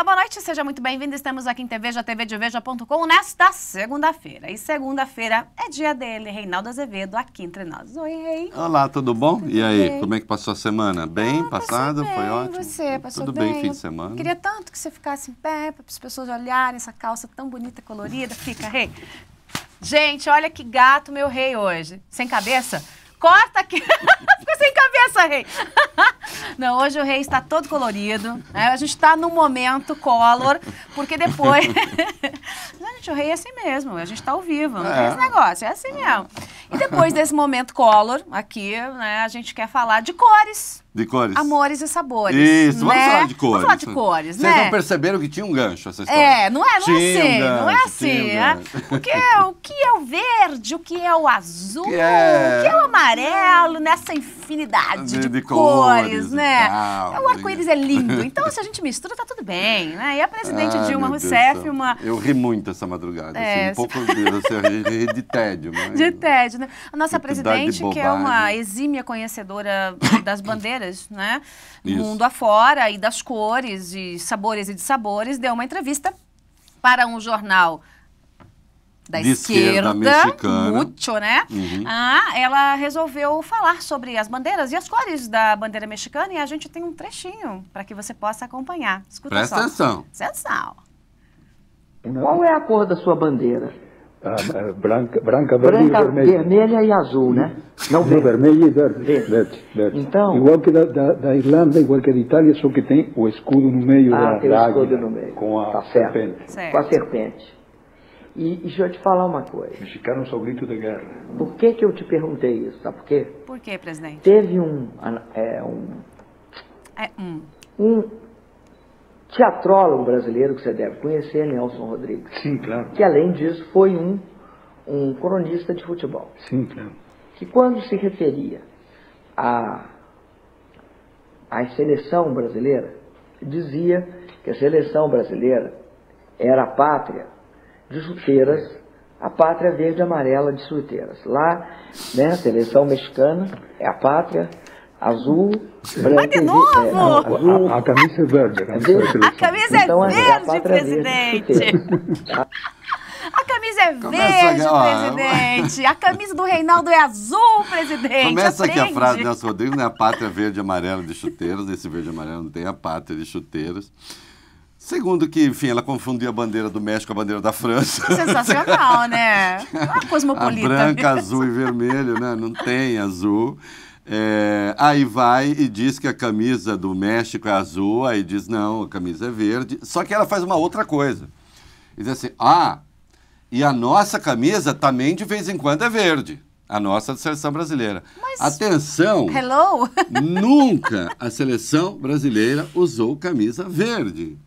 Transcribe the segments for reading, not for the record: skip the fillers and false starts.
Olá, boa noite, seja muito bem-vindo. Estamos aqui em tvdeveja.com nesta segunda-feira. E segunda-feira é dia dele, Reinaldo Azevedo, aqui entre nós. Oi, Rei. Olá, tudo bom? Tudo e aí, bem? como é que passou a semana? Bem passada? Bem, Foi ótimo? Você passou tudo bem? Bem, fim de semana? Queria tanto que você ficasse em pé, para as pessoas olharem essa calça tão bonita, colorida. Fica, Rei. Gente, olha que gato meu Rei hoje. Sem cabeça? Corta aqui. Ficou sem cabeça, Rei. Não, hoje o Rei está todo colorido. Né? A gente está num momento color, porque depois... Não, gente, o Rei é assim mesmo. A gente está ao vivo, não tem esse negócio. É assim mesmo. E depois desse momento color aqui, né, a gente quer falar de cores. De cores. Amores e sabores. Isso, né? vamos falar de cores. Vamos falar de cores, Vocês né? não perceberam que tinha um gancho essa história? É, não é Tinha assim, um gancho, não é assim. tinha um Né? gancho. Porque o que é o verde, o que é o azul, Que é- o que é o amarelo, nessa infinidade de cores, e né? tal, O arco-íris é lindo. Então, se a gente mistura, tá tudo bem, né? E a presidente Ah, Dilma meu Deus do Rousseff, céu. uma... Eu ri muito essa madrugada, É, assim, um pouco de tédio. Mas... De tédio, né? A nossa Quantidade de presidente, que é uma bobagem. exímia conhecedora das bandeiras, né? Isso. Mundo afora e das cores, de sabores e de sabores, deu uma entrevista para um jornal da De esquerda mexicana. Mucho, né? Uhum. Ela resolveu falar sobre as bandeiras e as cores da bandeira mexicana e a gente tem um trechinho para que você possa acompanhar. Escuta Presta só. atenção. Atenção. Qual é a cor da sua bandeira? Branca, verde Branca, e vermelha. vermelha e azul, né? Não Não, verde. vermelha e verde. Verde. Verde. Então- Igual que da Irlanda, igual que da Itália, só que tem o escudo no meio Tem o da escudo águia, no meio. com a Tá certo. serpente. Certo. Com a serpente. E deixa eu te falar uma coisa. Mexicanos ao grito de guerra. Por que eu te perguntei isso? Sabe por quê? Por quê, presidente? Teve um teatrólogo brasileiro que você deve conhecer, Nelson Rodrigues, Sim, claro. que além disso foi um cronista de futebol. Sim, claro. Que quando se referia à seleção brasileira, dizia que a seleção brasileira era a pátria de chuteiras, a pátria verde e amarela de chuteiras. Lá, né, a seleção mexicana é a pátria azul, branca de e novo! azul. A camisa é verde. A camisa verde. da seleção. A camisa Então, é a verde, pátria verde de presidente. chuteiras. A camisa é Começa verde, aqui, ó. presidente. A camisa do Reinaldo é azul, presidente. Começa aqui a Aprende. frase do Nelson Rodrigues, né? A pátria verde e amarela de chuteiros. Esse verde e amarelo não tem a pátria de chuteiros. Segundo que, enfim, ela confundia a bandeira do México com a bandeira da França. Sensacional, né? Uma A cosmopolita. branca, mesmo. azul e vermelho, né? Não tem azul. Aí vai e diz que a camisa do México é azul, aí diz, não, a camisa é verde. Só que ela faz uma outra coisa. Diz assim, e a nossa camisa também de vez em quando é verde. A nossa da seleção brasileira. Mas- Atenção! Hello? Nunca a seleção brasileira usou camisa verde.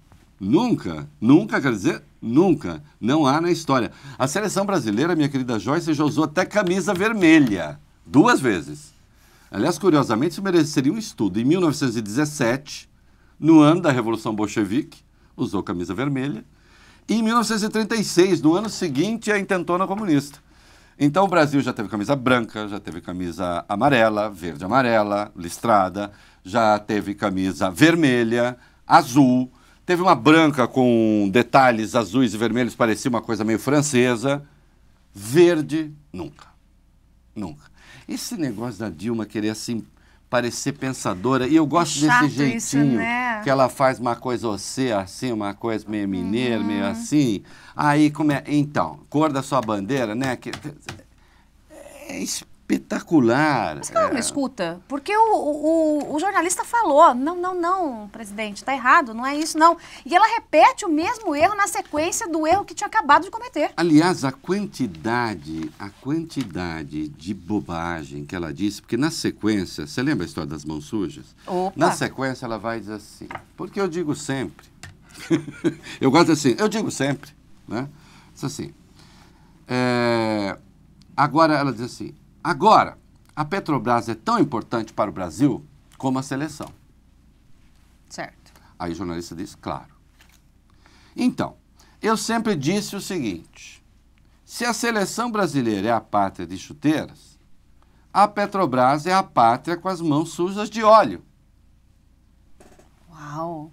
Nunca. Nunca quer dizer nunca. Não há na história. A seleção brasileira, minha querida Joyce, já usou até camisa vermelha. 2 vezes. Aliás, curiosamente, isso mereceria um estudo. Em 1917, no ano da Revolução Bolchevique, usou camisa vermelha. E em 1936, no ano seguinte, a intentona comunista. Então o Brasil já teve camisa branca, já teve camisa amarela, verde e amarela, listrada, já teve camisa vermelha, azul, teve uma branca com detalhes azuis e vermelhos, parecia uma coisa meio francesa. Verde, nunca. Nunca. Esse negócio da Dilma querer assim parecer pensadora, e eu gosto chato desse jeitinho isso, né? que ela faz uma coisa assim, uma coisa meio mineira, meio assim. Aí, como é? Então, cor da sua bandeira, né? É espetacular. Mas calma, escuta, porque o jornalista falou, não, presidente, tá errado, não é isso, não. E ela repete o mesmo erro na sequência do erro que tinha acabado de cometer. Aliás, a quantidade de bobagem que ela disse, porque na sequência, você lembra a história das mãos sujas? Opa. Na sequência ela vai dizer assim, porque eu digo sempre, eu gosto assim, eu digo sempre, né? Diz assim, agora ela diz assim, agora a Petrobras é tão importante para o Brasil como a seleção. Certo. Aí o jornalista diz, claro. Então, eu sempre disse o seguinte, se a seleção brasileira é a pátria de chuteiras, a Petrobras é a pátria com as mãos sujas de óleo. Uau.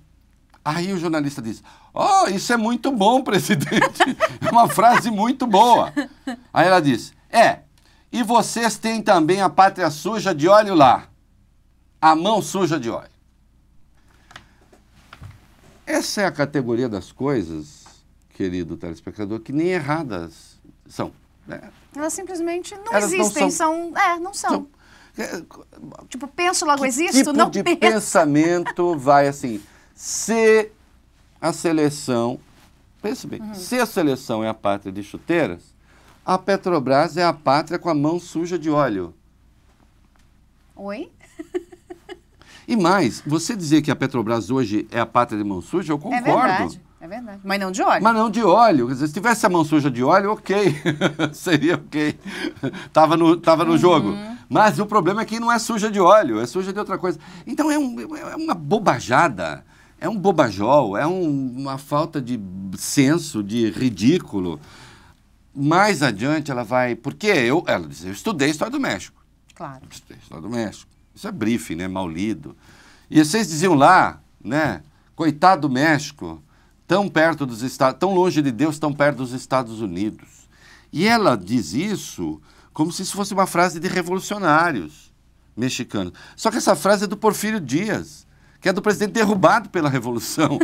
Aí o jornalista diz, oh, isso é muito bom, presidente. É uma frase muito boa. Aí ela diz, e vocês têm também a pátria suja de óleo lá. A mão suja de óleo. Essa é a categoria das coisas, querido telespectador, que nem erradas são. Né? Elas simplesmente não Elas existem, não são. Tipo, penso, logo existo, não de penso. pensamento vai assim, se a seleção, pense bem, se a seleção é a pátria de chuteiras, a Petrobras é a pátria com a mão suja de óleo. Oi? E mais, você dizer que a Petrobras hoje é a pátria de mão suja, eu concordo. É verdade. Mas não de óleo. Mas não de óleo. Quer dizer, se tivesse a mão suja de óleo, ok. Seria ok. Tava no jogo. Mas o problema é que não é suja de óleo, é suja de outra coisa. Então é uma bobajada, é um bobajol, é uma falta de senso, de ridículo. Mais adiante ela vai... Porque ela diz, eu estudei História do México. Claro. Estudei História do México. Isso é briefing, né? Mal lido. E vocês diziam lá, né? Coitado do México, tão perto dos Estados... Tão longe de Deus, tão perto dos Estados Unidos. E ela diz isso como se isso fosse uma frase de revolucionários mexicanos. Só que essa frase é do Porfírio Dias, que é do presidente derrubado pela Revolução.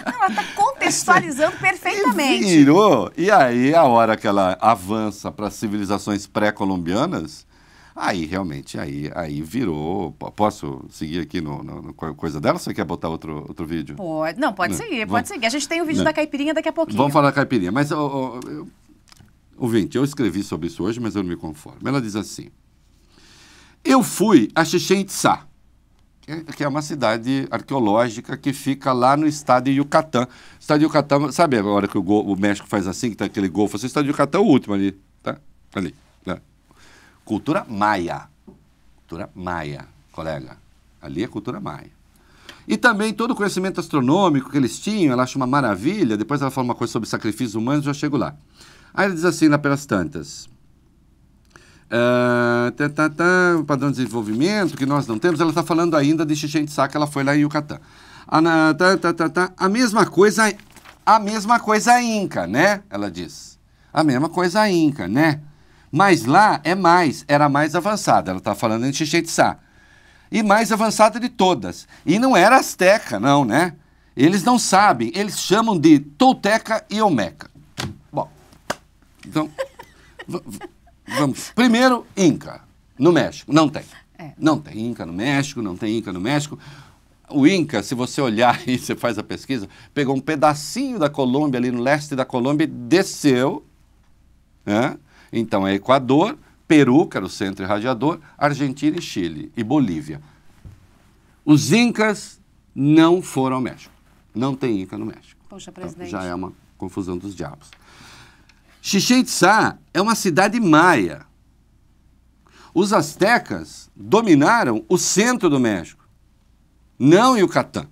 Ela está contextualizando perfeitamente. Virou. E aí, a hora que ela avança para as civilizações pré-colombianas, aí realmente, aí virou... Posso seguir aqui no coisa dela ou você quer botar outro vídeo? Pode. Não, pode seguir, pode seguir. A gente tem o vídeo da caipirinha daqui a pouquinho. Vamos falar da caipirinha. Mas, ouvinte, eu escrevi sobre isso hoje, mas eu não me conformo. Ela diz assim, eu fui a Chichén Itzá, que é uma cidade arqueológica que fica lá no estado de Yucatán. O estado de Yucatán, sabe a hora que o México faz assim, que tem aquele golfo assim? O estado de Yucatán é o último ali, tá? Ali, né? Cultura maia, colega. Ali é cultura maia. E também todo o conhecimento astronômico que eles tinham, ela acha uma maravilha. Depois ela fala uma coisa sobre sacrifícios humanos, já chego lá. Aí ele diz assim, lá pelas tantas... padrão de desenvolvimento que nós não temos, ela está falando ainda de Chichén Itzá, que ela foi lá em Yucatán. A mesma coisa Inca, né? Ela diz. A mesma coisa Inca, né? Mas lá era mais avançada. Ela está falando em Chichén Itzá. E mais avançada de todas. E não era asteca, não, né? Eles não sabem, eles chamam de Tolteca e Olmeca. Bom, então... Vamos. Primeiro, Inca, no México. Não tem. Não tem Inca no México, não tem Inca no México. O Inca, se você olhar e você faz a pesquisa, pegou um pedacinho da Colômbia, ali no leste da Colômbia, e desceu. Né? Então é Equador, Peru, que era o centro irradiador, Argentina e Chile, e Bolívia. Os Incas não foram ao México. Não tem Inca no México. Poxa, presidente. Então, já é uma confusão dos diabos. Chichén Itzá é uma cidade maia. Os astecas dominaram o centro do México, não Yucatán.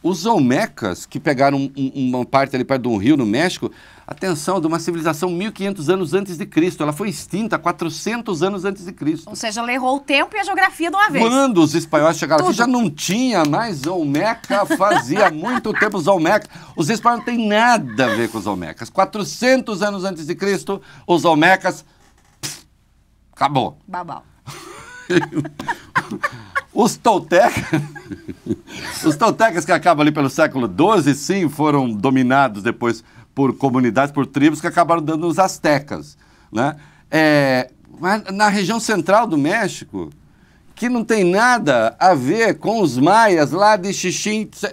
Os olmecas, que pegaram uma parte ali perto de um rio no México, atenção, de uma civilização 1.500 anos antes de Cristo. Ela foi extinta 400 anos antes de Cristo. Ou seja, ela errou o tempo e a geografia de uma vez. Quando os espanhóis chegaram aqui, já não tinha mais olmeca, fazia muito tempo os olmecas. Os espanhóis não têm nada a ver com os olmecas. 400 anos antes de Cristo, os olmecas, acabou. Babau. Os toltecas que acabam ali pelo século XII, sim, foram dominados depois por comunidades, por tribos que acabaram dando os astecas, né? Mas na região central do México, que não tem nada a ver com os maias lá de Chichén Itzá.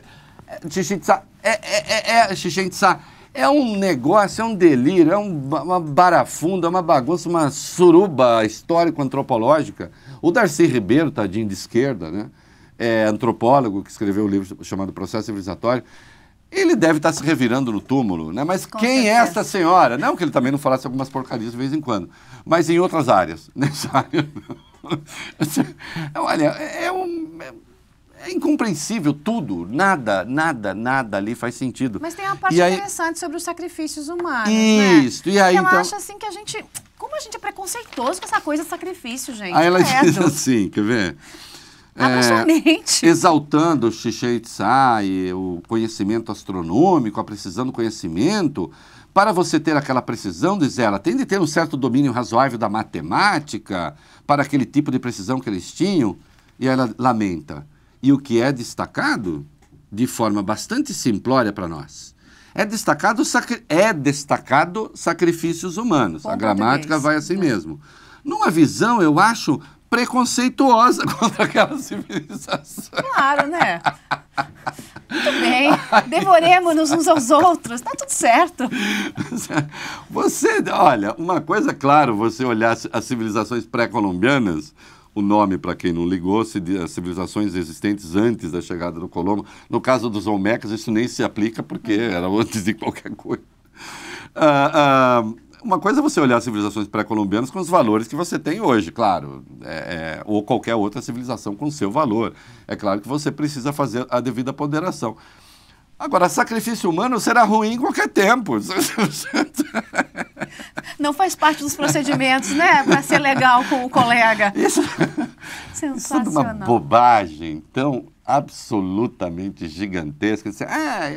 Chichén Itzá é um negócio, é um delírio, é uma barafunda, é uma bagunça, uma suruba histórico-antropológica. O Darcy Ribeiro, tadinho de esquerda, né? Antropólogo, que escreveu um livro chamado Processo Civilizatório, ele deve estar se revirando no túmulo, né? Mas Com quem certeza. é essa senhora? Não que ele também não falasse algumas porcarias de vez em quando, mas em outras áreas. Nessa área, olha, é incompreensível tudo, nada ali faz sentido. Mas tem uma parte interessante sobre os sacrifícios humanos, Isso, né? e aí ela então... acha assim que a gente... Como a gente é preconceituoso com essa coisa de sacrifício, gente. Aí ela Credo. diz assim, quer ver? Abra sua mente. Exaltando o Chichen Itzá e o conhecimento astronômico, a precisão do conhecimento. Para você ter aquela precisão, diz ela, tem de ter um certo domínio razoável da matemática para aquele tipo de precisão que eles tinham. E ela lamenta. E o que é destacado, de forma bastante simplória para nós, é destacado sacrifícios humanos. Bom a gramática português. vai assim mesmo. Numa visão, eu acho, preconceituosa contra aquela civilização. Claro, né? Muito bem. Devoremos-nos uns aos outros. Tá tudo certo. Você, olha, uma coisa, claro, você olhar as civilizações pré-colombianas, o nome, para quem não ligou, as civilizações existentes antes da chegada do Colombo. No caso dos Olmecas, isso nem se aplica, porque era antes de qualquer coisa. Uma coisa é você olhar as civilizações pré-colombianas com os valores que você tem hoje, claro, ou qualquer outra civilização com seu valor. É claro que você precisa fazer a devida ponderação. Agora, sacrifício humano será ruim em qualquer tempo. Não faz parte dos procedimentos, né? Para ser legal com o colega. Isso é uma bobagem tão absolutamente gigantesca.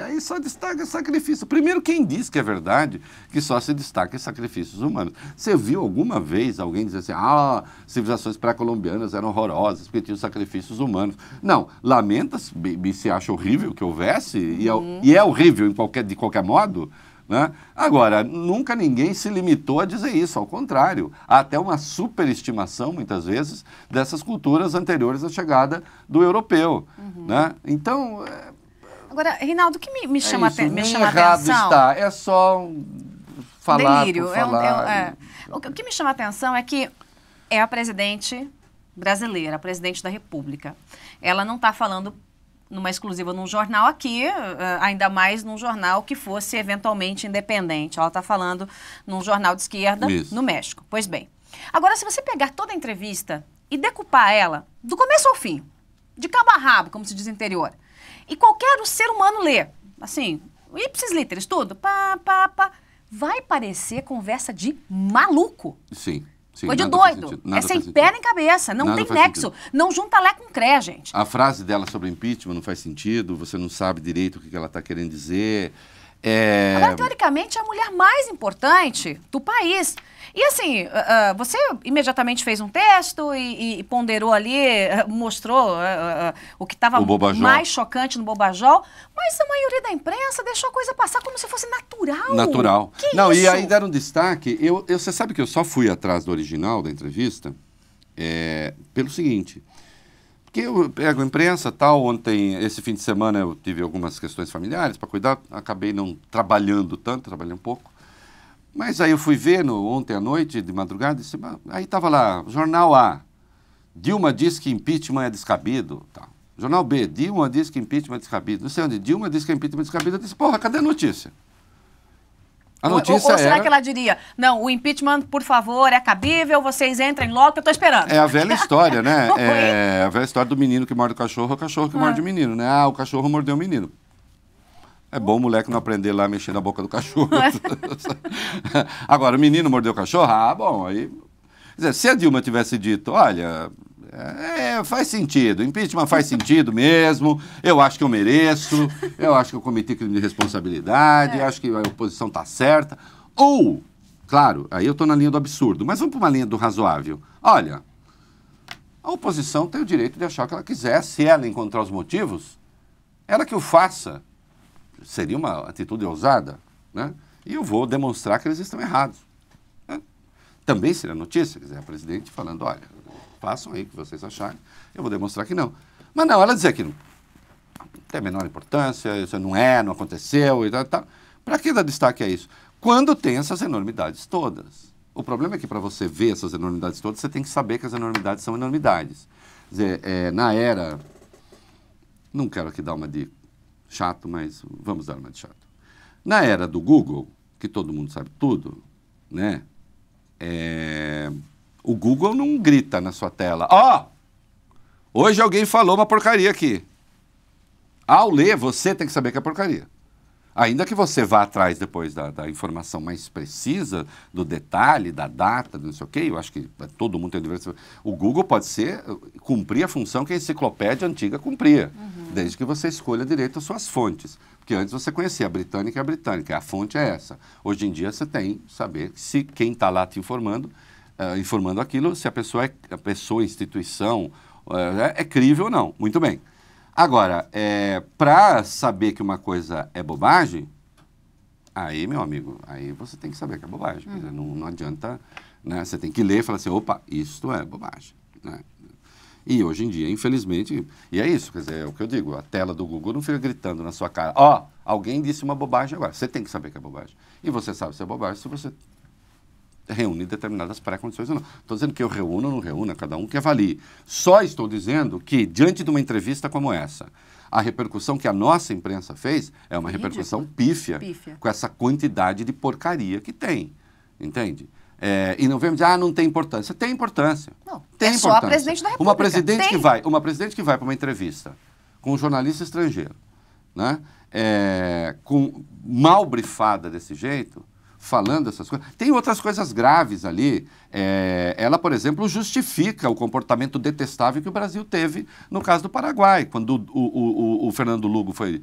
Aí só destaca sacrifício. Primeiro, quem diz que é verdade que só se destaca em sacrifícios humanos? Você viu alguma vez alguém dizer assim, civilizações pré-colombianas eram horrorosas porque tinham sacrifícios humanos? Não, lamenta-se, se acha horrível que houvesse, e é horrível de qualquer modo, né? Agora, nunca ninguém se limitou a dizer isso, ao contrário. Há até uma superestimação, muitas vezes, dessas culturas anteriores à chegada do europeu. Né? Então... Agora, Reinaldo, o que me chama a atenção... está, é só falar delírio. por falar. O que me chama a atenção é que é a presidente brasileira, a presidente da República. Ela não está falando numa exclusiva num jornal aqui, ainda mais num jornal que fosse eventualmente independente. Ela está falando num jornal de esquerda no México. Pois bem. Agora, se você pegar toda a entrevista e decupar ela do começo ao fim, de cabo a rabo, como se diz no interior, e qualquer ser humano lê, assim, ipsis literis, tudo, vai parecer conversa de maluco. Sim. Coisa de doido. É sem pé nem cabeça. Não tem nexo. Não junta Lé com Cré, gente. A frase dela sobre impeachment não faz sentido. Você não sabe direito o que ela está querendo dizer. Agora, teoricamente, é a mulher mais importante do país. E assim, você imediatamente fez um texto e ponderou ali, mostrou o que estava mais chocante no Bobajol, mas a maioria da imprensa deixou a coisa passar como se fosse natural. Natural. Que não, isso? E aí deram destaque. Você sabe que eu só fui atrás do original da entrevista pelo seguinte. Porque eu pego a imprensa, tal, esse fim de semana eu tive algumas questões familiares para cuidar, acabei não trabalhando tanto, trabalhei um pouco. Mas aí eu fui ver ontem à noite, de madrugada, aí estava lá, Jornal A, Dilma diz que impeachment é descabido. Tá. Jornal B, Dilma diz que impeachment é descabido. Não sei onde, Dilma diz que impeachment é descabido. Eu disse, porra, cadê a notícia? A notícia ou será que ela diria, não, o impeachment, por favor, é cabível, vocês entrem logo que eu estou esperando. É a velha história, né? É a velha história do menino que morde o cachorro que morde o menino, né? O cachorro mordeu o menino. É bom o moleque não aprender lá a mexer na boca do cachorro. Agora, o menino mordeu o cachorro? Bom, aí... Quer dizer, se a Dilma tivesse dito, olha, faz sentido, impeachment faz sentido mesmo, eu acho que eu mereço, eu acho que eu cometi crime de responsabilidade, eu acho que a oposição está certa. Ou, claro, aí eu estou na linha do absurdo, mas vamos para uma linha do razoável. Olha, a oposição tem o direito de achar o que ela quiser, se ela encontrar os motivos, ela que o faça. Seria uma atitude ousada, né? E eu vou demonstrar que eles estão errados. Né? Também seria notícia, quer dizer, a presidente falando, olha, façam aí o que vocês acharem, eu vou demonstrar que não. Mas não, ela dizer que não tem a menor importância, isso não aconteceu e tal. Para que dar destaque a isso? Quando tem essas enormidades todas. O problema é que para você ver essas enormidades todas, você tem que saber que as enormidades são enormidades. Quer dizer, na era... Não quero aqui dar uma de chato, mas vamos dar uma de chato. Na era do Google, que todo mundo sabe tudo, né? O Google não grita na sua tela, hoje alguém falou uma porcaria aqui. Ao ler, você tem que saber que é porcaria. Ainda que você vá atrás depois da informação mais precisa, do detalhe, da data, não sei o quê, eu acho que todo mundo tem diversidade. O Google pode cumprir a função que a enciclopédia antiga cumpria, desde que você escolha direito as suas fontes. Porque antes você conhecia a britânica, a fonte é essa. Hoje em dia você tem que saber se quem está lá te informando aquilo, se a pessoa, instituição, é crível ou não. Muito bem. Agora, para saber que uma coisa é bobagem, aí, meu amigo, aí você tem que saber que é bobagem. Quer dizer, não adianta, né? Você tem que ler e falar assim, opa, isto é bobagem, né? E hoje em dia, infelizmente, e é isso, quer dizer, é o que eu digo, a tela do Google não fica gritando na sua cara, alguém disse uma bobagem agora. Você tem que saber que é bobagem. E você sabe se é bobagem se você reúne determinadas pré-condições ou não. Estou dizendo que eu reúno ou não reúno, cada um que avalie. Só estou dizendo que, diante de uma entrevista como essa, a repercussão que a nossa imprensa fez é uma repercussão pífia, com essa quantidade de porcaria que tem, entende? E não vemos dizer, não tem importância. Tem importância. Não, tem importância. Só a presidente da República. Uma presidente que vai para uma entrevista com um jornalista estrangeiro, né? Mal brifada desse jeito, falando essas coisas. Tem outras coisas graves ali. Ela, por exemplo, justifica o comportamento detestável que o Brasil teve no caso do Paraguai, quando o Fernando Lugo foi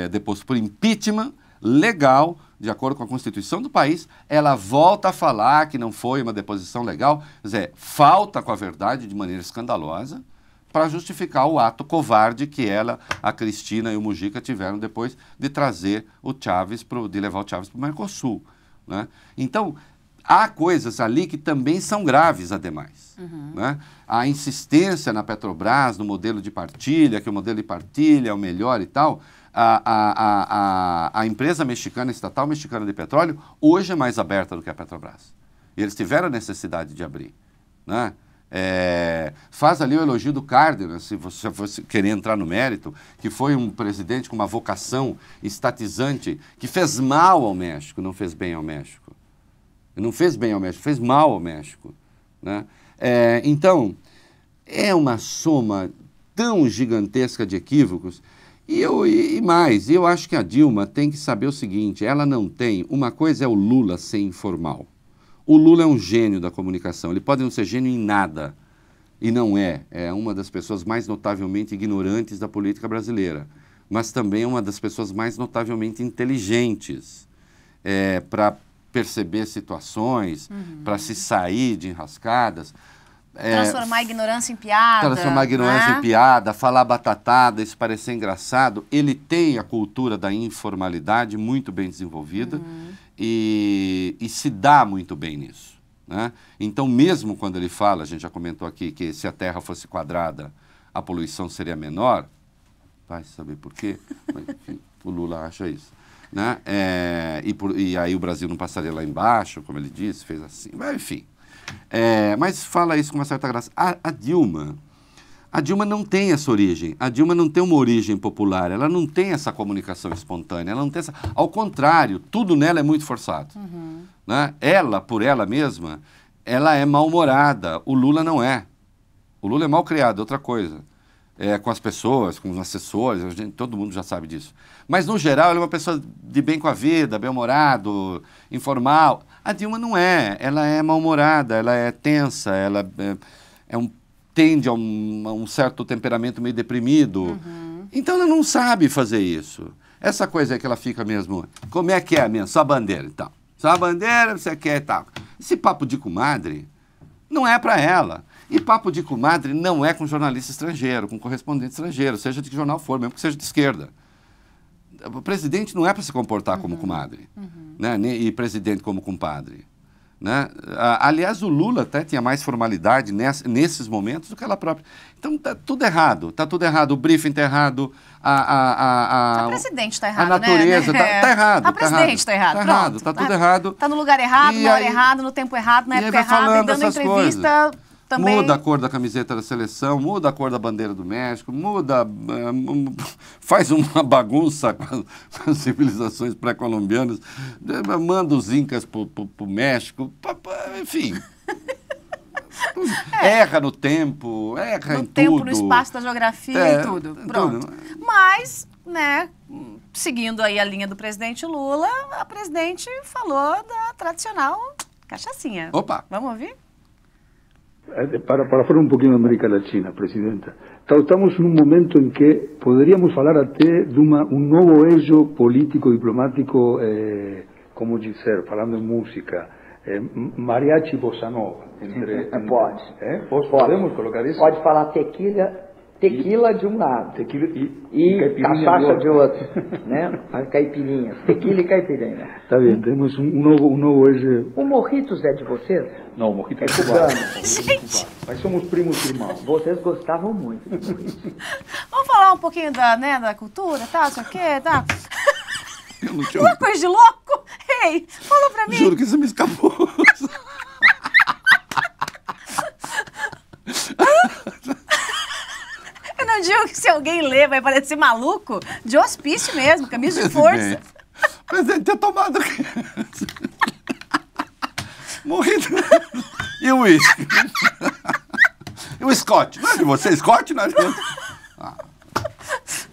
deposto por impeachment legal, de acordo com a Constituição do país. Ela volta a falar que não foi uma deposição legal. Quer dizer, falta com a verdade de maneira escandalosa para justificar o ato covarde que a Cristina e o Mujica tiveram depois de trazer o Chaves, de levar o Chaves para o Mercosul, né? Então, há coisas ali que também são graves, ademais. Né? A insistência na Petrobras, no modelo de partilha, que o modelo de partilha é o melhor e tal. A empresa mexicana, estatal mexicana de petróleo, hoje é mais aberta do que a Petrobras. E eles tiveram a necessidade de abrir, né? Faz ali o elogio do Cárdenas, se você fosse querer entrar no mérito, que foi um presidente com uma vocação estatizante, que fez mal ao México, não fez bem ao México. Não fez bem ao México, fez mal ao México, né? Então, é uma soma tão gigantesca de equívocos. E mais, eu acho que a Dilma tem que saber o seguinte, ela não tem, uma coisa é o Lula ser informal. O Lula é um gênio da comunicação, ele pode não ser gênio em nada, e não é uma das pessoas mais notavelmente ignorantes da política brasileira, mas também é uma das pessoas mais notavelmente inteligentes para perceber situações, para se sair de enrascadas. Transformar a ignorância em piada. Transformar a ignorância em piada, falar batatada, isso parecer engraçado. Ele tem a cultura da informalidade muito bem desenvolvida e se dá muito bem nisso, né? Então, mesmo quando ele fala, a gente já comentou aqui, que se a Terra fosse quadrada, a poluição seria menor, vai saber por quê, mas enfim, o Lula acha isso, né? E aí o Brasil não passaria lá embaixo, como ele disse, fez assim, mas enfim. Mas fala isso com uma certa graça. A Dilma não tem essa origem. A Dilma não tem uma origem popular. Ela não tem essa comunicação espontânea. Ela não tem essa... Ao contrário, tudo nela é muito forçado. Né? Ela, por ela mesma, ela é mal-humorada. O Lula não é. O Lula é mal criado, outra coisa. Com as pessoas, com os assessores, todo mundo já sabe disso. Mas, no geral, ela é uma pessoa de bem com a vida, bem-humorado, informal. A Dilma não é. Ela é mal-humorada, ela é tensa, ela tende a um certo temperamento meio deprimido. Então, ela não sabe fazer isso. Essa coisa aí que ela fica mesmo... Como é que é mesmo? Só bandeira, então. Só bandeira, você quer e tal. Esse papo de comadre não é para ela. E papo de comadre não é com jornalista estrangeiro, com correspondente estrangeiro, seja de que jornal for, mesmo que seja de esquerda. O presidente não é para se comportar como comadre, né? E presidente como compadre, né? Aliás, o Lula até tinha mais formalidade nesses momentos do que ela própria. Então, tá tudo errado, o briefing está errado, a presidente está errado, a natureza está errado. A presidente está errado, está tudo errado. Está no lugar errado, na hora errada, no tempo errado, na época errada, e dando entrevista... Também. Muda a cor da camiseta da seleção, muda a cor da bandeira do México, faz uma bagunça com as civilizações pré-colombianas, manda os incas para o México, enfim. Erra no tempo, erra em tudo. No tempo, no espaço da geografia e tudo. Pronto. Mas, né, seguindo aí a linha do presidente Lula, a presidente falou da tradicional cachaçinha. Opa! Vamos ouvir? Para falar um pouquinho da América Latina, Presidenta, estamos num momento em que poderíamos falar até de um novo eixo político-diplomático, como dizer, falando em música, mariachi bossa nova. Pode. Podemos colocar isso? Pode falar tequila de um lado Tequila e cachaça de outro, né? As caipirinhas, tequila e caipirinha. Está bem, temos um novo eixo. O Morritos é de vocês? Não, o Mojito É cubano. Gente, Mas somos primos irmãos. Vocês gostavam muito de Morritos. vamos falar um pouquinho da cultura, tá? Isso aqui, tá? Eu não tinha... Uma coisa de louco? Ei, fala pra mim. Juro que isso me escapou. Eu não digo que se alguém ler vai parecer maluco, de hospício mesmo, camisa de força. O presidente tinha tomado morrido. E o uísque? E o Scott? Não é de você, Scott? Não é de você.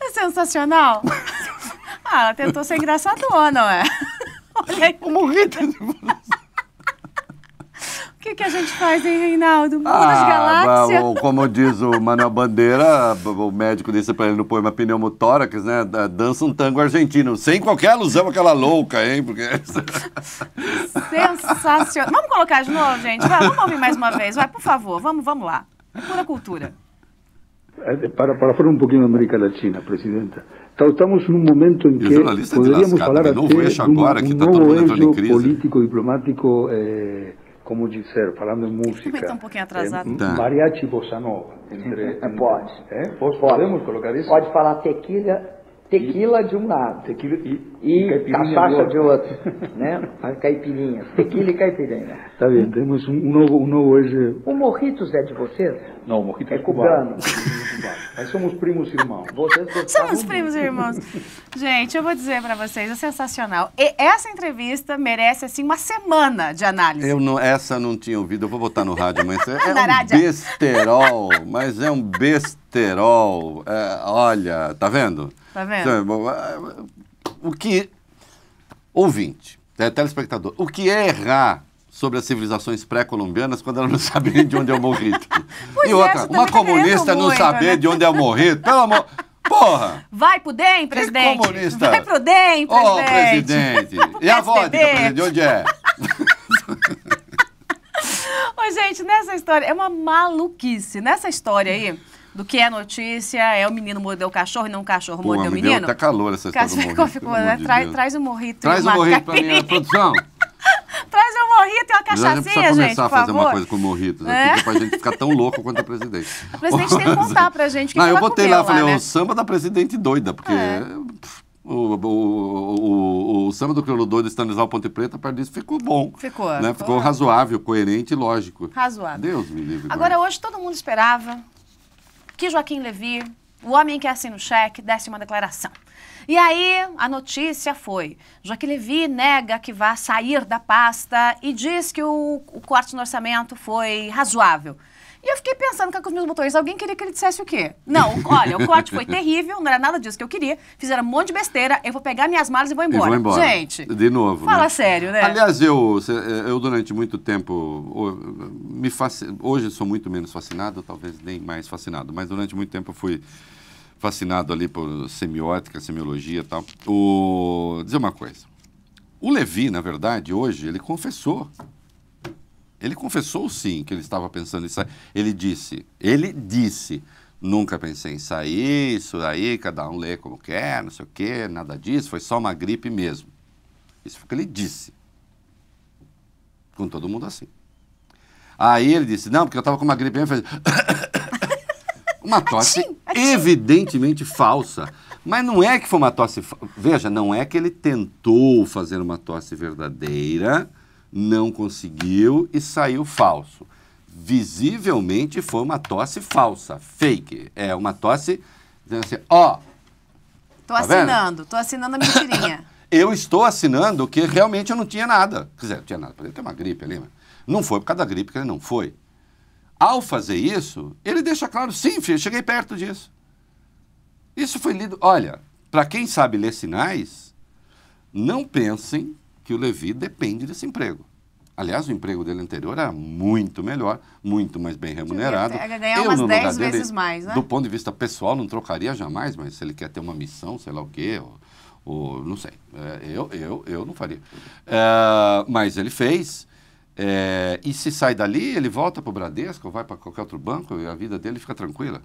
É sensacional. Ah, ela tentou ser engraçadona, ué. Olha aí. O morrido. O que a gente faz, hein, Reinaldo? Mundo das galáxias. Como diz o Manuel Bandeira, o médico disse pra ele no poema Pneumotórax, né? Dança um tango argentino, sem qualquer alusão àquela louca, hein? Porque... Sensacional. Vamos colocar de novo, gente? Vai, vamos ouvir mais uma vez. Vai, por favor. Vamos lá. É pura cultura. Para falar um pouquinho da América Latina, Presidenta, estamos num momento em E o que jornalista é poderíamos deslascado, falar né? até Novo eixo agora, que um tá todo novo mundo entrando em eixo crise. político-diplomático, como dizer, falando em música. Também tá um pouquinho atrasado. Tá. Mariachi bossa nova. Pode. Podemos colocar isso? Pode falar tequila de um lado Tequila e caipirinha cachaça do de outro, né? As caipirinhas, tequila e caipirinha. Está bem, temos um novo eixo. O Morritos é de vocês? Não, o Mojito É cubano. Mas somos primos irmãos. Vocês gostavam Somos primos e irmãos. Gente, eu vou dizer pra vocês, é sensacional. E essa entrevista merece, assim, uma semana de análise. Essa eu não tinha ouvido, eu vou botar no rádio amanhã. É Na um rádio. besterol, mas é um besterol. Olha, tá vendo? Tá vendo? O que... Ouvinte, telespectador, o que é errar sobre as civilizações pré-colombianas quando elas não sabem de onde é o morrito? Pois E é, outra, você uma também tá comunista querendo não muito, saber né? de onde é o morrito? Pelo amor... Porra! Vai pro DEM, presidente. comunista? Vai pro DEM, presidente. Ô, presidente! E a vodka, PSDB? presidente, de onde é? Ô, gente, nessa história, é uma maluquice. Nessa história aí, do que é notícia, é o menino mordeu o cachorro e não o cachorro Pô, mordeu o me deu menino. até calor essa história do morrito. Ficou, pelo né? amor de Deus. Traz o morrito. Traz e o uma morrito pra mim, caipirinha. produção. Traz o morrito e uma A gente cachaçinha, precisa começar gente, a por fazer favor. uma coisa com morritos aqui, É? que é pra gente ficar tão louco quanto a presidente. A presidente tem que contar pra gente o que Não, que eu ela botei comeu lá, falei, né? o samba da presidente doida, porque o samba do crioulo doido, Stanislau Ponte Preta, perto disso, ficou bom. Ficou. Né? Ficou razoável, coerente e lógico. Razoável. Deus me livre. Agora, hoje, todo mundo esperava que Joaquim Levy, o homem que assina o cheque, desse uma declaração. E aí, a notícia foi, Joaquim Levy nega que vá sair da pasta e diz que o corte no orçamento foi razoável. E eu fiquei pensando com os meus motores, alguém queria que ele dissesse o quê? Não, olha, o corte foi terrível, não era nada disso que eu queria, fizeram um monte de besteira, eu vou pegar minhas malas e vou embora. E vou embora. Gente, de novo. fala né? sério, né? Aliás, eu durante muito tempo, hoje sou muito menos fascinado, talvez nem mais fascinado, mas durante muito tempo eu fui fascinado ali por semiótica, semiologia e tal. Dizer uma coisa, o Levy, na verdade, hoje, ele confessou. Ele confessou, sim, que ele estava pensando em sair. Ele disse, nunca pensei em sair, isso aí, cada um lê como quer, não sei o quê, nada disso, foi só uma gripe mesmo. Isso foi o que ele disse. Com todo mundo assim. Aí ele disse, não, porque eu estava com uma gripe mesmo, fez... Uma tosse evidentemente falsa. Mas não é que foi uma tosse... Veja, não é que ele tentou fazer uma tosse verdadeira... não conseguiu e saiu falso. Visivelmente foi uma tosse falsa, fake. É uma tosse dizendo assim, ó... Tô assinando a mentirinha. Eu estou assinando que realmente eu não tinha nada. Quer dizer, não tinha nada, poderia ter uma gripe ali, mas não foi por causa da gripe que ele não foi. Ao fazer isso, ele deixa claro, sim, filho, cheguei perto disso. Isso foi lido, olha, para quem sabe ler sinais, não pensem que o Levi depende desse emprego. Aliás, o emprego dele anterior era muito melhor, muito mais bem remunerado. Ganhar umas 10 vezes mais, né? Do ponto de vista pessoal, não trocaria jamais, mas se ele quer ter uma missão, sei lá o quê, ou não sei. Eu não faria. Mas ele fez. E se sai dali, ele volta para o Bradesco, ou vai para qualquer outro banco, e a vida dele fica tranquila.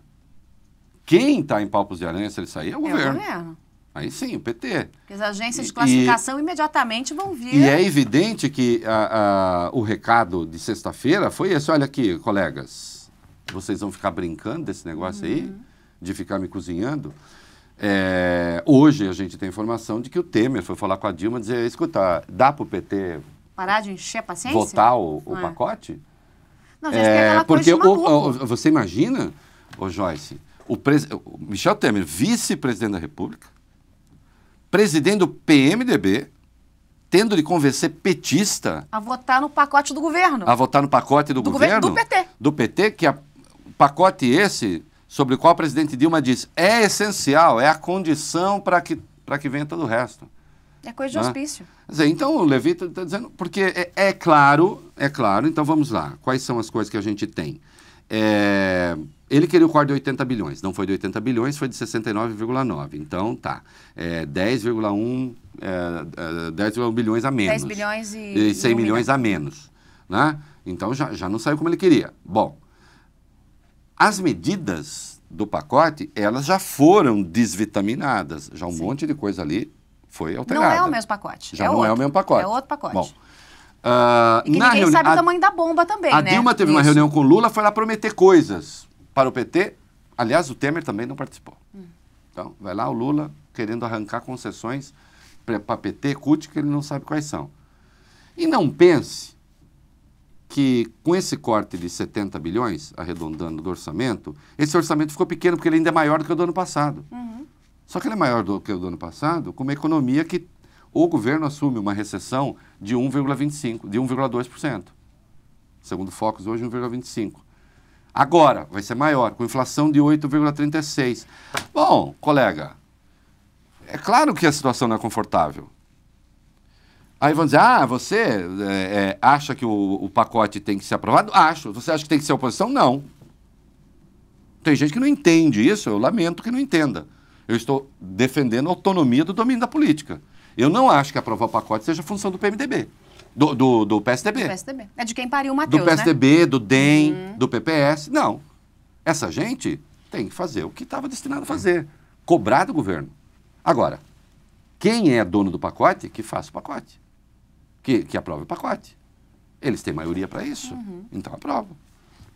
Quem está em palpos de aranha se ele sair é o governo. Aí sim, o PT. Porque as agências de classificação imediatamente vão vir. E é evidente que o recado de sexta-feira foi esse. Olha aqui, colegas, vocês vão ficar brincando desse negócio aí, de ficar me cozinhando. Hoje a gente tem informação de que o Temer foi falar com a Dilma e dizer, escuta, dá para o PT parar de encher a paciência? Votar o pacote? Não, gente, tem aquela coisa de maluco. Você imagina, Joyce, o Michel Temer, vice-presidente da República, presidente do PMDB, tendo de convencer petista... A votar no pacote do governo. A votar no pacote do governo? Do PT. Do PT, que o pacote esse, sobre o qual o presidente Dilma diz, é essencial, é a condição para que venha todo o resto. É coisa de hospício. Quer dizer, então o Levi está dizendo... Porque é claro, então vamos lá. Quais são as coisas que a gente tem? Ele queria o corte de 80 bilhões. Não foi de 80 bilhões, foi de 69,9. Então, tá. 10,1 bilhões a menos. 10 bilhões e 100 milhões a menos. Né? Então, já não saiu como ele queria. Bom, as medidas do pacote, elas já foram desvitaminadas. Já um monte de coisa ali foi alterada. Não é o mesmo pacote. Já não é o mesmo pacote. É outro pacote. Bom, e que ninguém sabe o tamanho da bomba também, A né? Dilma teve uma reunião com o Lula, foi lá prometer coisas para o PT. Aliás, o Temer também não participou. Então, vai lá o Lula querendo arrancar concessões para PT, CUT, que ele não sabe quais são. E não pense que com esse corte de 70 bilhões, arredondando do orçamento, esse orçamento ficou pequeno, porque ele ainda é maior do que o do ano passado. Só que ele é maior do que o do ano passado, com uma economia que o governo assume uma recessão de 1,25%, de 1,2%. Segundo o Focus, hoje 1,25%. Agora, vai ser maior, com inflação de 8,36%. Bom, colega, é claro que a situação não é confortável. Aí vão dizer, você acha que o pacote tem que ser aprovado? Acho. Você acha que tem que ser oposição? Não. Tem gente que não entende isso, eu lamento que não entenda. Eu estou defendendo a autonomia do domínio da política. Eu não acho que aprovar o pacote seja função do PMDB, do PSDB. Do PSDB. É de quem pariu o Matheus, do PSDB, do DEM, do PPS. Não. Essa gente tem que fazer o que estava destinado a fazer. Cobrar do governo. Agora, quem é dono do pacote, que faça o pacote. Que aprove o pacote. Eles têm maioria para isso. Então aprova.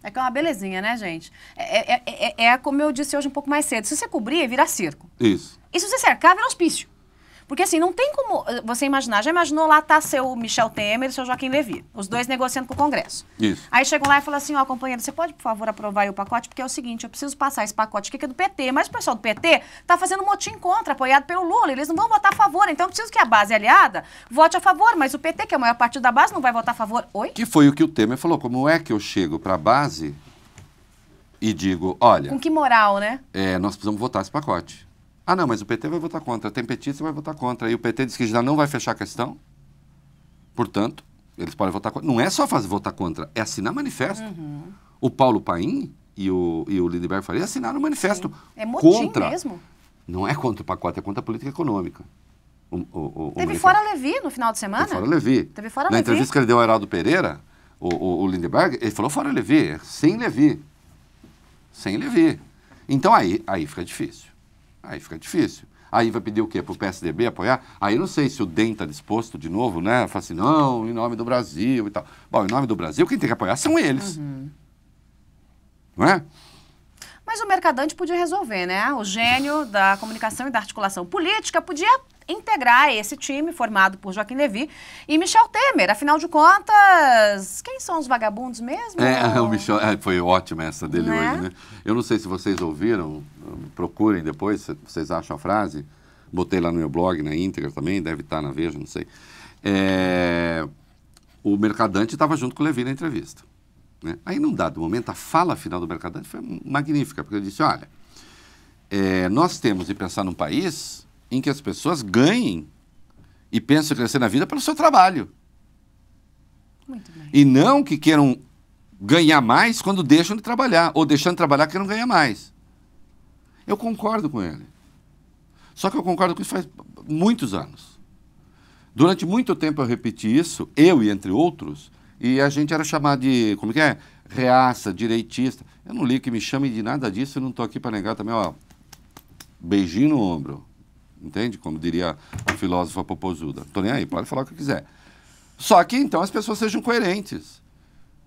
É que é uma belezinha, né, gente? É como eu disse hoje um pouco mais cedo. Se você cobrir, vira circo. Isso. E se você cercar, vira hospício. Porque assim, não tem como você imaginar. Já imaginou lá tá seu Michel Temer e seu Joaquim Levy, os dois negociando com o Congresso. Isso. Aí chegam lá e falam assim, companheiro, você pode, por favor, aprovar aí o pacote? Porque é o seguinte, eu preciso passar esse pacote aqui que é do PT, mas o pessoal do PT tá fazendo motim contra, apoiado pelo Lula, eles não vão votar a favor, então eu preciso que a base aliada vote a favor, mas o PT, que é o maior partido da base, não vai votar a favor. Oi? Que foi o que o Temer falou, como é que eu chego para a base e digo, olha... Com que moral, né? Nós precisamos votar esse pacote. Não, mas o PT vai votar contra. Tem petista, vai votar contra. E o PT diz que já não vai fechar a questão. Portanto, eles podem votar contra. Não é só votar contra, é assinar manifesto. O Paulo Paim e o Lindenberg Faria assinaram o manifesto. É motim contra. Mesmo. Não é contra o pacote, é contra a política econômica. Teve fora Levi no final de semana? Teve fora Levi. Teve fora Na Levi. entrevista que ele deu ao Heraldo Pereira, o Lindenberg, ele falou fora Levi, sem Levi. Sem Levi. Então aí fica difícil. Aí fica difícil. Aí vai pedir o quê? Para o PSDB apoiar? Aí não sei se o DEM está disposto de novo, né? Fala assim, não, em nome do Brasil e tal. Bom, em nome do Brasil, quem tem que apoiar são eles. Não é? Mas o Mercadante podia resolver, né? O gênio da comunicação e da articulação política podia integrar esse time formado por Joaquim Levy e Michel Temer. Afinal de contas, quem são os vagabundos mesmo? O Michel, foi ótima essa dele hoje, né? Eu não sei se vocês ouviram, procurem depois, se vocês acham a frase. Botei lá no meu blog, na íntegra também, deve estar na Veja, não sei. O Mercadante estava junto com o Levy na entrevista. Né? Aí, num dado momento, a fala final do Mercadante foi magnífica, porque ele disse, olha, nós temos de pensar num país em que as pessoas ganhem e pensem em crescer na vida pelo seu trabalho. Muito bem. E não que queiram ganhar mais quando deixam de trabalhar, ou deixando de trabalhar queiram ganhar mais. Eu concordo com ele. Só que eu concordo com isso faz muitos anos. Durante muito tempo eu repeti isso, eu e entre outros, e a gente era chamado de, como que é? Reaça, direitista. Eu não li que me chame de nada disso, eu não estou aqui para negar também, ó, beijinho no ombro. Entende? Como diria a filósofa popozuda. Estou nem aí, pode falar o que quiser. Só que, então, as pessoas sejam coerentes.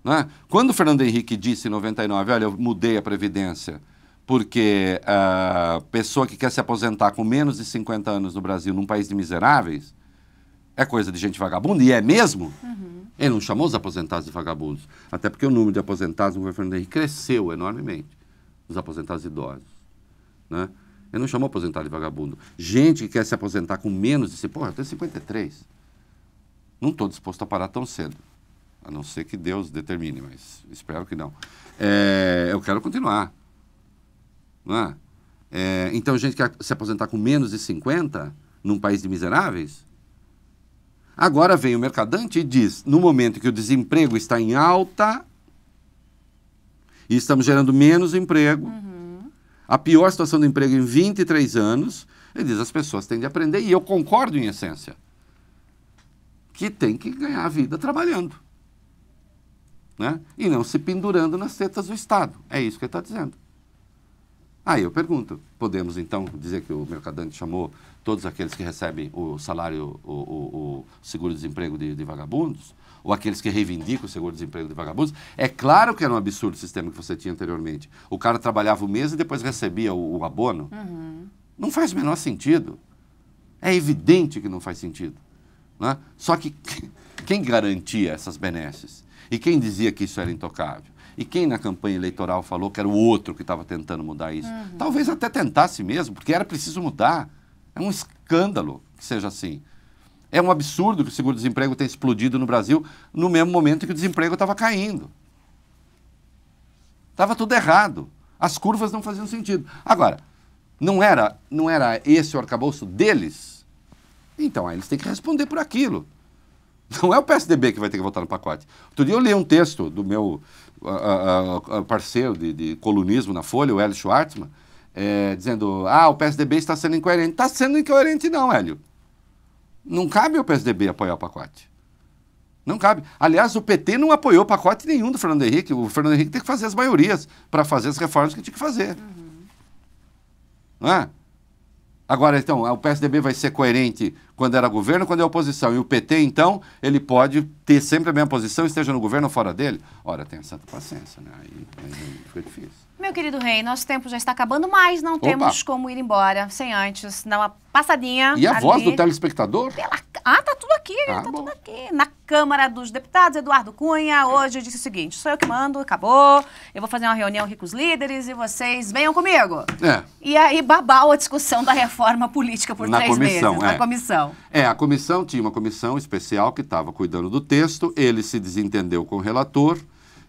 Né? Quando o Fernando Henrique disse em 99, olha, eu mudei a Previdência porque a pessoa que quer se aposentar com menos de 50 anos no Brasil, num país de miseráveis, é coisa de gente vagabunda, e é mesmo. Ele não chamou os aposentados de vagabundos. Até porque o número de aposentados no governo Fernando Henrique cresceu enormemente. Os aposentados idosos. Né? Ele não chamou aposentado de vagabundo. Gente que quer se aposentar com menos de... Porra, eu tenho 53. Não estou disposto a parar tão cedo. A não ser que Deus determine, mas espero que não. Eu quero continuar. Não é? Então, gente que quer se aposentar com menos de 50, num país de miseráveis... Agora vem o mercadante e diz, no momento que o desemprego está em alta, e estamos gerando menos emprego, a pior situação do emprego em 23 anos, ele diz, as pessoas têm de aprender, e eu concordo em essência, que tem que ganhar a vida trabalhando. Né? E não se pendurando nas tetas do Estado. É isso que ele está dizendo. Aí eu pergunto, podemos então dizer que o mercadante chamou todos aqueles que recebem o salário, o seguro-desemprego de vagabundos, ou aqueles que reivindicam o seguro-desemprego de vagabundos? É claro que era um absurdo o sistema que você tinha anteriormente. O cara trabalhava o mês e depois recebia o abono. Não faz o menor sentido. É evidente que não faz sentido. Né? Só que quem garantia essas benesses? E quem dizia que isso era intocável? E quem na campanha eleitoral falou que era o outro que estava tentando mudar isso? Talvez até tentasse mesmo, porque era preciso mudar. É um escândalo que seja assim. É um absurdo que o seguro-desemprego tenha explodido no Brasil no mesmo momento que o desemprego estava caindo. Estava tudo errado. As curvas não faziam sentido. Agora, não era esse o arcabouço deles? Então, aí eles têm que responder por aquilo. Não é o PSDB que vai ter que votar no pacote. Outro dia eu li um texto do meu parceiro de colunismo na Folha, o Hélio Schwartzman, dizendo, o PSDB está sendo incoerente. Está sendo incoerente não, Hélio. Não cabe ao PSDB apoiar o pacote. Não cabe. Aliás, o PT não apoiou pacote nenhum do Fernando Henrique. O Fernando Henrique tem que fazer as maiorias para fazer as reformas que tinha que fazer. Não é? Agora, então, o PSDB vai ser coerente quando era governo, quando é oposição. E o PT, então, ele pode ter sempre a mesma posição, esteja no governo ou fora dele? Ora, tenha santa paciência, né? Aí fica difícil. Meu querido rei, nosso tempo já está acabando, mas não temos como ir embora sem antes dar uma passadinha. E a voz do telespectador? Tá tudo aqui, tudo aqui. Na Câmara dos Deputados, Eduardo Cunha, hoje disse o seguinte, sou eu que mando, acabou, eu vou fazer uma reunião aqui com os líderes e vocês venham comigo. E aí babau a discussão da reforma política por 3 meses. Na comissão. A comissão tinha uma comissão especial que estava cuidando do texto, ele se desentendeu com o relator,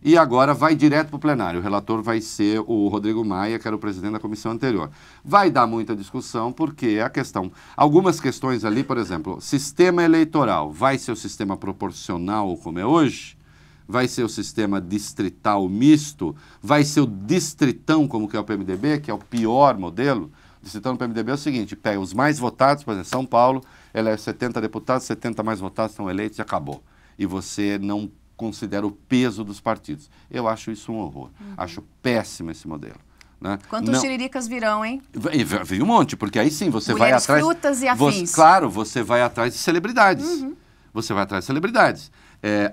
e agora vai direto para o plenário. O relator vai ser o Rodrigo Maia, que era o presidente da comissão anterior. Vai dar muita discussão, porque a questão... Algumas questões ali, por exemplo, sistema eleitoral. Vai ser o sistema proporcional, como é hoje? Vai ser o sistema distrital misto? Vai ser o distritão, como que é o PMDB, que é o pior modelo? O distritão do PMDB é o seguinte, pega os mais votados, por exemplo, São Paulo, elege 70 deputados, 70 mais votados são eleitos e acabou. E você não considera o peso dos partidos. Eu acho isso um horror. Acho péssimo esse modelo. Né? Quantos xiriricas virão, hein? Veio um monte, porque aí sim você Mulheres, vai atrás... frutas e afins. Claro, você vai atrás de celebridades. Você vai atrás de celebridades.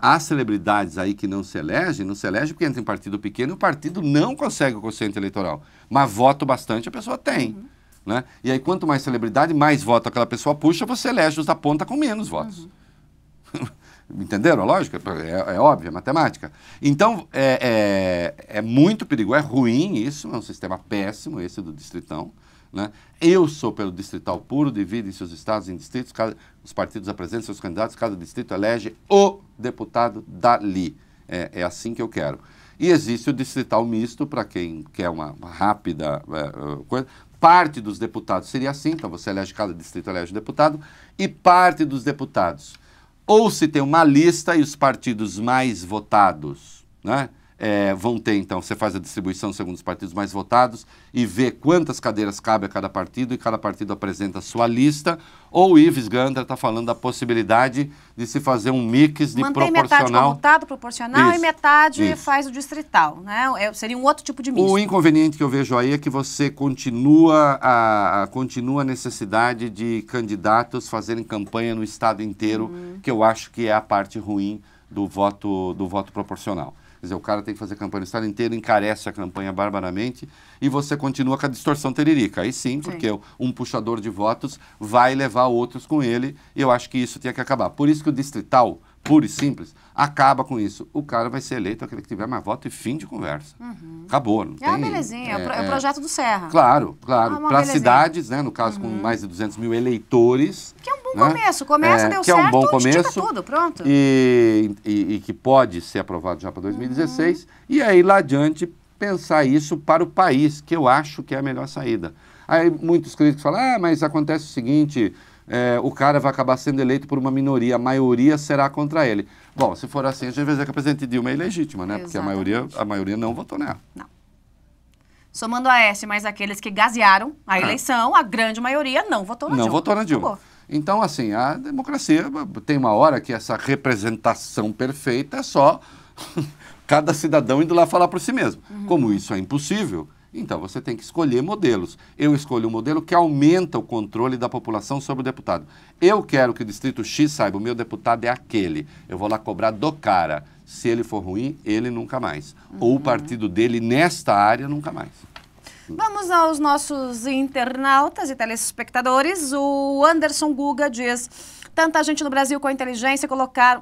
Há celebridades aí que não se elegem porque entra em partido pequeno e o partido não consegue o quociente eleitoral. Mas voto bastante a pessoa tem. Né? E aí quanto mais celebridade, mais voto aquela pessoa puxa, você elege os da ponta com menos votos. Entenderam a lógica? É óbvio, é matemática. Então, é muito perigoso, é ruim isso, é um sistema péssimo esse do distritão. Né? Eu sou pelo distrital puro, dividem seus estados em distritos, os partidos apresentam seus candidatos, cada distrito elege o deputado dali. É assim que eu quero. E existe o distrital misto, para quem quer uma rápida coisa. Parte dos deputados seria assim, então você elege, cada distrito elege um deputado, e parte dos deputados. Ou se tem uma lista e os partidos mais votados, né? Vão ter, então, você faz a distribuição segundo os partidos mais votados e vê quantas cadeiras cabe a cada partido e cada partido apresenta a sua lista, ou o Ives Gandra está falando da possibilidade de se fazer um mix de Mantém proporcional. metade comutado, proporcional, Isso, e metade isso. faz o distrital, né? Seria um outro tipo de misto. O inconveniente que eu vejo aí é que você continua a necessidade de candidatos fazerem campanha no estado inteiro, que eu acho que é a parte ruim do voto proporcional. Quer dizer, o cara tem que fazer campanha no estado inteiro, encarece a campanha barbaramente e você continua com a distorção teririca. Aí sim, porque um puxador de votos vai levar outros com ele e eu acho que isso tinha que acabar. Por isso que o distrital, puro e simples, acaba com isso. O cara vai ser eleito aquele que tiver mais voto e fim de conversa. Acabou. Não É uma tem, belezinha, é o projeto do Serra. Claro. Uma Para belezinha. cidades, né, no caso com mais de 200 mil eleitores. Que é um bom começo. Começa, deu que é certo, um bom estica começo tudo, pronto. e que pode ser aprovado já para 2016. E aí lá adiante pensar isso para o país, que eu acho que é a melhor saída. Aí muitos críticos falam, mas acontece o seguinte, o cara vai acabar sendo eleito por uma minoria, a maioria será contra ele. Bom, se for assim, a gente vai dizer que a presidente Dilma é ilegítima, né? Porque a maioria não votou nela. Não. Somando a S mais aqueles que gazearam a eleição, a grande maioria não votou na Dilma. Não votou na Dilma. Acabou. Então, assim, a democracia tem uma hora que essa representação perfeita é só cada cidadão indo lá falar por si mesmo. Como isso é impossível, então você tem que escolher modelos. Eu escolho um modelo que aumenta o controle da população sobre o deputado. Eu quero que o Distrito X saiba, o meu deputado é aquele. Eu vou lá cobrar do cara. Se ele for ruim, ele nunca mais. Ou o partido dele nesta área nunca mais. Vamos aos nossos internautas e telespectadores. O Anderson Guga diz: tanta gente no Brasil com inteligência colocaram...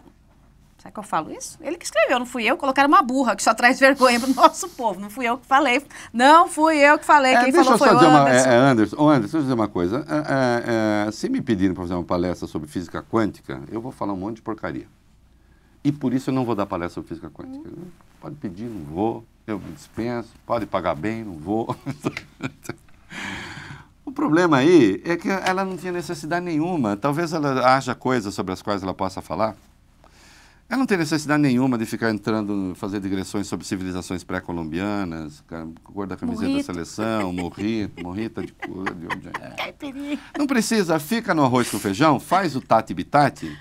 Será que eu falo isso? Ele que escreveu, não fui eu. Colocaram uma burra que só traz vergonha pro nosso povo. Não fui eu que falei. Não fui eu que falei. Quem falou foi o Anderson. Anderson, deixa eu dizer uma coisa. Se me pedirem para fazer uma palestra sobre física quântica, eu vou falar um monte de porcaria. E por isso eu não vou dar palestra sobre física quântica. Pode pedir, não vou. Eu me dispenso. Pode pagar bem, não vou. O problema aí é que ela não tinha necessidade nenhuma. Talvez ela haja coisas sobre as quais ela possa falar. Ela não tem necessidade nenhuma de ficar entrando, fazer digressões sobre civilizações pré-colombianas, cor da camiseta da seleção, morrita de cor de onde é. Não precisa, fica no arroz com feijão, faz o tati-bitati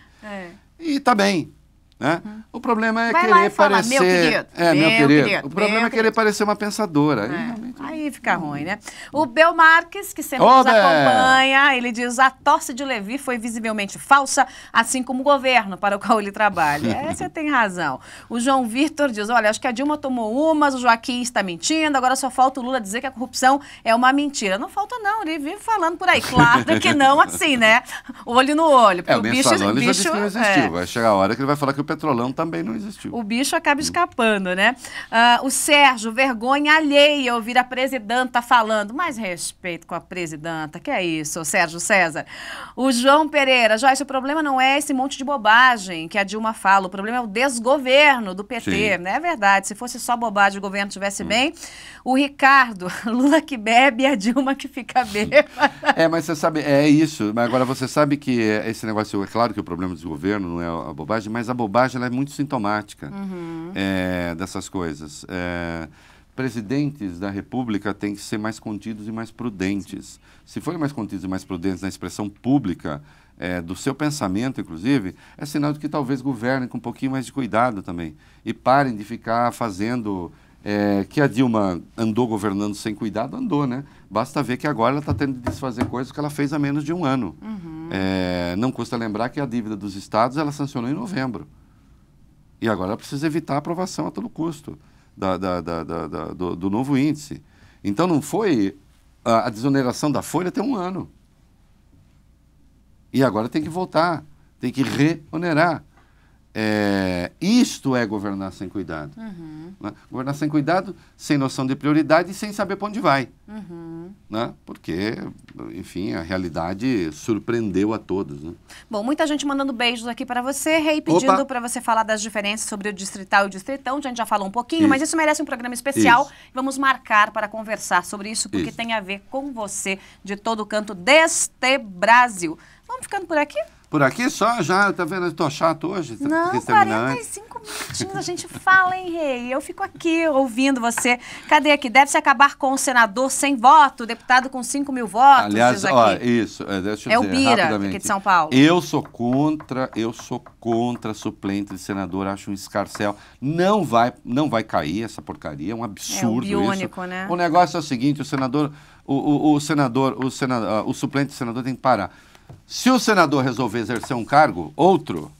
e tá bem. Né? O problema é querer parecer... Meu querido, meu querido. O problema é querer parecer uma pensadora. Aí fica ruim, né? O Bel Marques, que sempre nos acompanha, ele diz: a tosse de Levi foi visivelmente falsa, assim como o governo para o qual ele trabalha. Você tem razão. O João Vitor diz: olha, acho que a Dilma tomou umas, o Joaquim está mentindo, agora só falta o Lula dizer que a corrupção é uma mentira. Não falta não, ele vive falando por aí. Claro que não assim, né? Olho no olho. O Mensalão já disse que não existiu. Vai chegar a hora que ele vai falar que o Petrolão também não existiu. O bicho acaba escapando, né? O Sérgio, vergonha alheia ouvir a presidenta falando. Mais respeito com a presidenta. Que é isso, Sérgio César? O João Pereira. Joyce, o problema não é esse monte de bobagem que a Dilma fala. O problema é o desgoverno do PT. Né? É verdade. Se fosse só bobagem e o governo estivesse bem. O Ricardo. Lula que bebe e a Dilma que fica bêbada. Mas você sabe, é isso. Mas agora você sabe que esse negócio, é claro que o problema do desgoverno não é a bobagem, mas a bobagem ela é muito sintomática dessas coisas. Presidentes da República têm que ser mais contidos e mais prudentes. Se forem mais contidos e mais prudentes na expressão pública do seu pensamento, inclusive, é sinal de que talvez governem com um pouquinho mais de cuidado também. E parem de ficar fazendo... que a Dilma andou governando sem cuidado, andou, né? Basta ver que agora ela está tendo de desfazer coisas que ela fez há menos de um ano. Não custa lembrar que a dívida dos estados ela sancionou em novembro. E agora ela precisa evitar a aprovação a todo custo do novo índice. Então não foi a desoneração da folha tem um ano. E agora tem que voltar, tem que reonerar. Isto é governar sem cuidado. Né? Governar sem cuidado, sem noção de prioridade e sem saber para onde vai. Né? Porque, enfim, a realidade surpreendeu a todos. Né? Bom, muita gente mandando beijos aqui para você, Rei, pedindo para você falar das diferenças sobre o distrital e o distritão. A gente já falou um pouquinho, mas isso merece um programa especial. Vamos marcar para conversar sobre isso, porque tem a ver com você de todo canto deste Brasil. Vamos ficando por aqui? Por aqui só, já, tá vendo? Eu tô chato hoje. Não, 45 minutinhos a gente fala, hein, Rei? Eu fico aqui ouvindo você. Cadê aqui? Deve-se acabar com o senador sem voto, deputado com 5 mil votos. Aliás, ó, isso, deixa eu dizer o Bira, rapidamente. aqui de São Paulo. Eu sou contra suplente de senador, acho um escarcel. Não vai cair essa porcaria, é um absurdo o biônico, isso. Né? O negócio é o seguinte, o suplente de senador tem que parar. Se o senador resolver exercer um cargo, outro,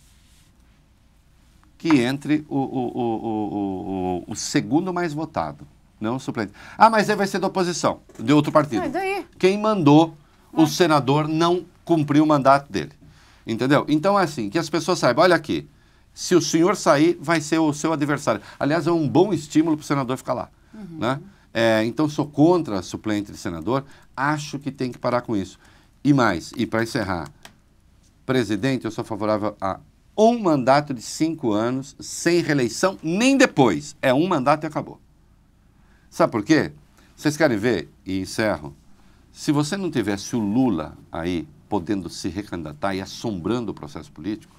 que entre o segundo mais votado, não o suplente. Ah, mas aí vai ser da oposição, de outro partido. E daí? Quem mandou o senador não cumprir o mandato dele. Entendeu? Então é assim, que as pessoas saibam, olha aqui, se o senhor sair, vai ser o seu adversário. Aliás, é um bom estímulo para o senador ficar lá. Né? Então, sou contra suplente de senador, acho que tem que parar com isso. E mais, e para encerrar, presidente, eu sou favorável a um mandato de 5 anos, sem reeleição, nem depois. É um mandato e acabou. Sabe por quê? Vocês querem ver, e encerro, se você não tivesse o Lula aí, podendo se recandidatar e assombrando o processo político,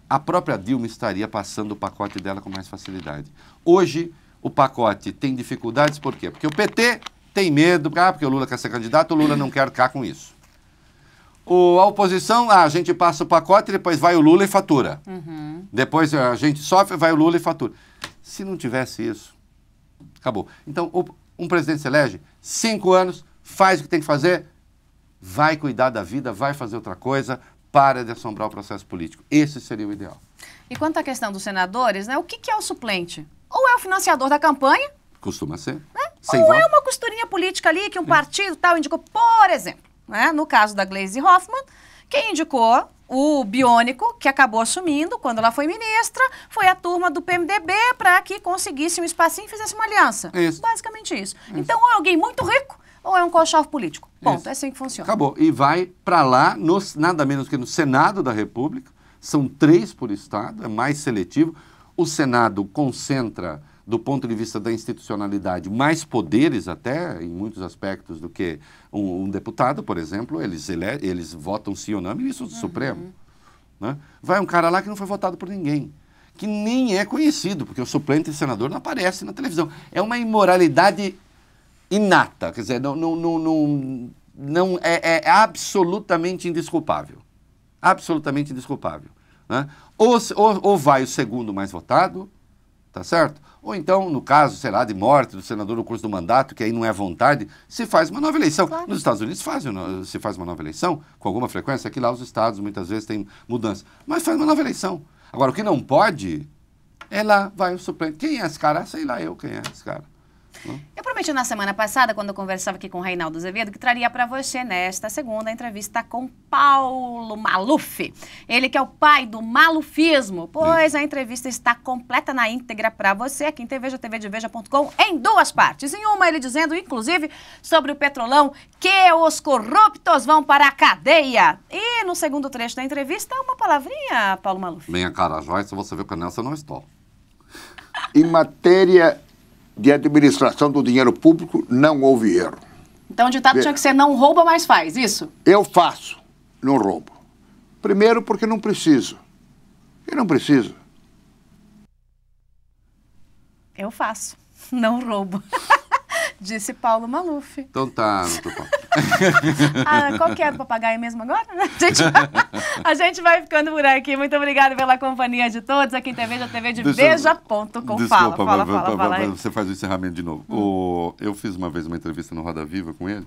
a própria Dilma estaria passando o pacote dela com mais facilidade. Hoje, o pacote tem dificuldades, por quê? Porque o PT... tem medo, porque o Lula quer ser candidato, o Lula não quer ficar com isso. A oposição, a gente passa o pacote, depois vai o Lula e fatura. Depois a gente sofre, vai o Lula e fatura. Se não tivesse isso, acabou. Então, um presidente se elege, 5 anos, faz o que tem que fazer, vai cuidar da vida, vai fazer outra coisa, para de assombrar o processo político. Esse seria o ideal. E quanto à questão dos senadores, né, o que é o suplente? Ou é o financiador da campanha? Costuma ser. Ou é uma costurinha política ali que um partido tal indicou, por exemplo, né? No caso da Gleisi Hoffmann, quem indicou o biônico, que acabou assumindo quando ela foi ministra, foi a turma do PMDB para que conseguisse um espacinho e fizesse uma aliança. Isso. Basicamente isso. Então, ou é alguém muito rico, ou é um colchão político. Ponto. Isso. É assim que funciona. Acabou. E vai para lá, nada menos que no Senado da República, são 3 por estado, é mais seletivo. O Senado concentra, do ponto de vista da institucionalidade, mais poderes até, em muitos aspectos, do que um deputado, por exemplo. Eles votam sim ou não, ministro do Supremo. Né? Vai um cara lá que não foi votado por ninguém, que nem é conhecido, porque o suplente de senador não aparece na televisão. É uma imoralidade inata, quer dizer, é absolutamente indesculpável. Absolutamente indesculpável. Né? Ou vai o segundo mais votado, tá certo? Ou então, no caso, sei lá, de morte do senador no curso do mandato, que aí não é vontade, se faz uma nova eleição. Claro. Nos Estados Unidos se faz uma nova eleição, com alguma frequência, aqui lá os estados muitas vezes têm mudança. Mas faz uma nova eleição. Agora, o que não pode é lá, vai o suplente. Quem é esse cara? Sei lá eu quem é esse cara. Eu prometi na semana passada, quando eu conversava aqui com o Reinaldo Azevedo, que traria para você, nesta segunda, a entrevista com Paulo Maluf. Ele que é o pai do malufismo, pois a entrevista está completa na íntegra para você, aqui em tvejatvedeveja.com, em 2 partes. Em uma, ele dizendo, inclusive, sobre o Petrolão, que os corruptos vão para a cadeia. E no segundo trecho da entrevista, uma palavrinha, Paulo Maluf. Venha, cara, Joyce, você viu que nessa eu não estou. Em matéria de administração do dinheiro público, não houve erro. Então o ditado tinha que ser não rouba, mas faz, isso? Eu faço, não roubo. Primeiro porque não preciso. Eu não preciso. Eu faço, não roubo. Disse Paulo Maluf. Então tá, doutor Paulo. Qual que é do papagaio mesmo agora? A gente vai ficando por aqui. Muito obrigada pela companhia de todos aqui em tvjatvedeveja.com. Fala. Você faz o encerramento de novo. Eu fiz uma vez uma entrevista no Roda Viva com ele.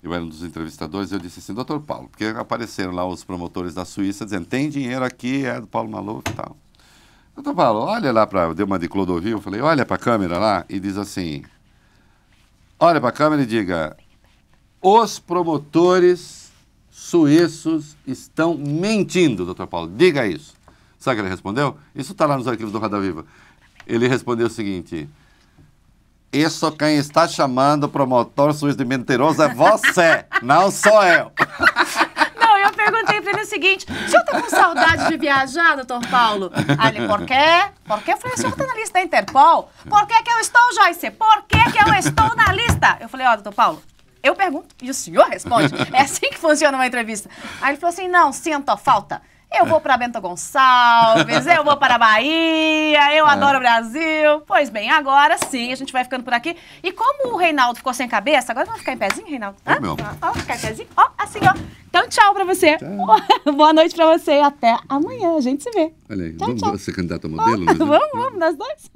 Eu era um dos entrevistadores e eu disse assim, doutor Paulo, porque apareceram lá os promotores da Suíça dizendo, tem dinheiro aqui, é do Paulo Maluf e tal. Doutor Paulo, olha lá deu uma de Clodovil, eu falei, olha para a câmera lá e diz assim, olha para a câmera e diga, os promotores suíços estão mentindo, doutor Paulo, diga isso. Sabe o que ele respondeu? Isso está lá nos arquivos do Roda Viva. Ele respondeu o seguinte: isso quem está chamando promotor sujo de mentiroso é você, não sou eu. Não, eu perguntei pra ele o seguinte: o senhor tá com saudade de viajar, doutor Paulo? Aí ele, por quê? Porque eu falei, o senhor tá na lista da Interpol? Por que que eu estou, Joyce? Por que que eu estou na lista? Eu falei, ó, doutor Paulo, eu pergunto e o senhor responde. É assim que funciona uma entrevista. Aí ele falou assim, não, sinto falta. Eu vou para Bento Gonçalves, eu vou para a Bahia, eu adoro o Brasil. Pois bem, agora sim, a gente vai ficando por aqui. E como o Reinaldo ficou sem cabeça, agora vamos ficar em pezinho, Reinaldo? Ó, ficar em pezinho, ó, assim, ó. Então, tchau pra você. Tchau. Boa noite pra você e até amanhã. A gente se vê. Olha aí, tchau, vamos ser candidato a modelo? Vamos, nós dois.